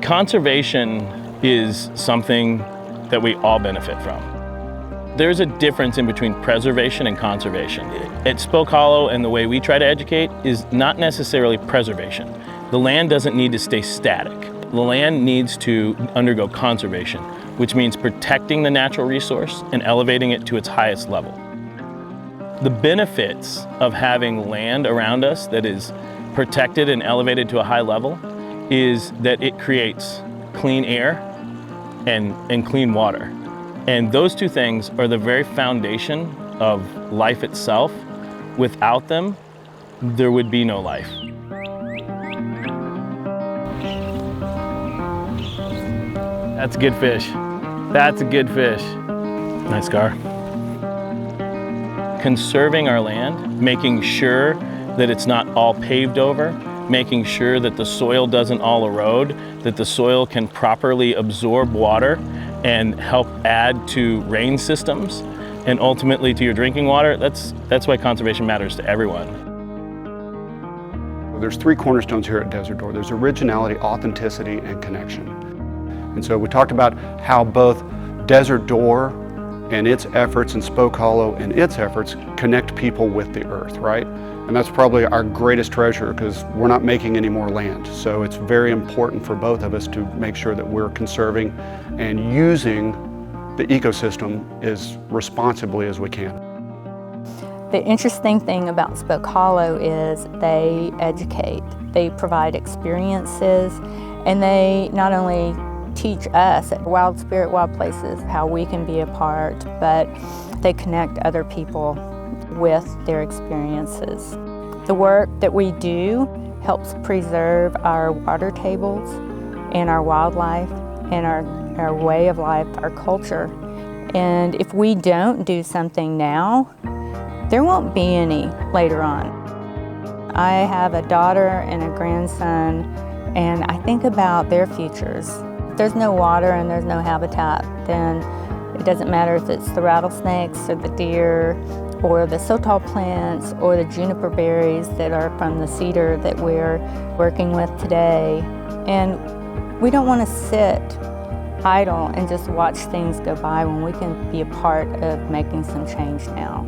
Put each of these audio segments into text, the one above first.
Conservation is something that we all benefit from. There's a difference in between preservation and conservation. At Spoke Hollow, and the way we try to educate is not necessarily preservation. The land doesn't need to stay static. The land needs to undergo conservation, which means protecting the natural resource and elevating it to its highest level. The benefits of having land around us that is protected and elevated to a high level is that it creates clean air and clean water. And those two things are the very foundation of life itself. Without them, there would be no life. That's a good fish. That's a good fish. Nice gar. Conserving our land, making sure that it's not all paved over, making sure that the soil doesn't all erode, that the soil can properly absorb water and help add to rain systems and ultimately to your drinking water. That's why conservation matters to everyone. There's three cornerstones here at Desert Door. There's originality, authenticity, and connection. And so we talked about how both Desert Door and its efforts and Spoke Hollow and its efforts connect people with the earth, right? And that's probably our greatest treasure because we're not making any more land. So it's very important for both of us to make sure that we're conserving and using the ecosystem as responsibly as we can. The interesting thing about Spoke Hollow is they educate, they provide experiences, and they not only teach us at Wild Spirit Wild Places how we can be a part, but they connect other people with their experiences. The work that we do helps preserve our water tables and our wildlife and our way of life, our culture. And if we don't do something now, there won't be any later on. I have a daughter and a grandson, and I think about their futures. If there's no water and there's no habitat, then it doesn't matter if it's the rattlesnakes or the deer or the sotol plants or the juniper berries that are from the cedar that we're working with today. And we don't want to sit idle and just watch things go by when we can be a part of making some change now.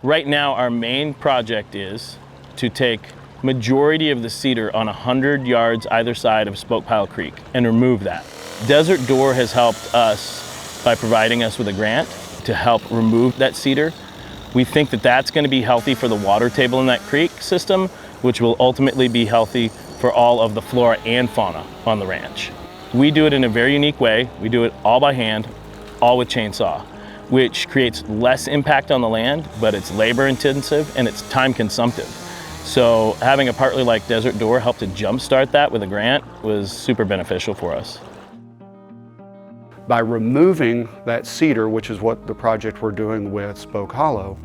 Right now, our main project is to take majority of the cedar on 100 yards either side of Spoke Pile Creek and remove that. Desert Door has helped us by providing us with a grant to help remove that cedar. We think that that's going to be healthy for the water table in that creek system, which will ultimately be healthy for all of the flora and fauna on the ranch. We do it in a very unique way. We do it all by hand, all with chainsaw, which creates less impact on the land, but it's labor intensive and it's time consumptive. So having a partner like Desert Door help to jumpstart that with a grant was super beneficial for us. By removing that cedar, which is what the project we're doing with Spoke Hollow,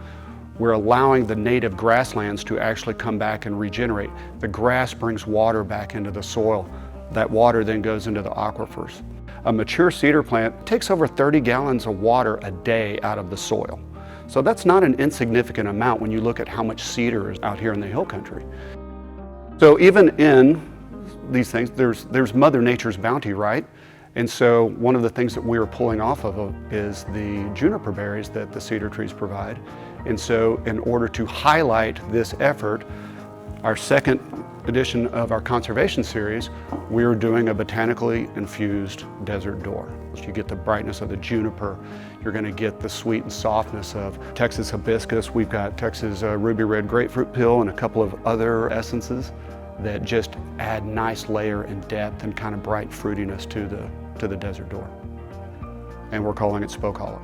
we're allowing the native grasslands to actually come back and regenerate. The grass brings water back into the soil. That water then goes into the aquifers. A mature cedar plant takes over 30 gallons of water a day out of the soil. So that's not an insignificant amount when you look at how much cedar is out here in the hill country. So even in these things, there's Mother Nature's bounty, right? And so one of the things that we are pulling off of is the juniper berries that the cedar trees provide. And so in order to highlight this effort, our second edition of our conservation series, we are doing a botanically infused Desert Door. You get the brightness of the juniper, you're going to get the sweet and softness of Texas hibiscus. We've got Texas ruby red grapefruit peel and a couple of other essences that just add nice layer and depth and kind of bright fruitiness to the Desert Door. And we're calling it Spoke Hollow.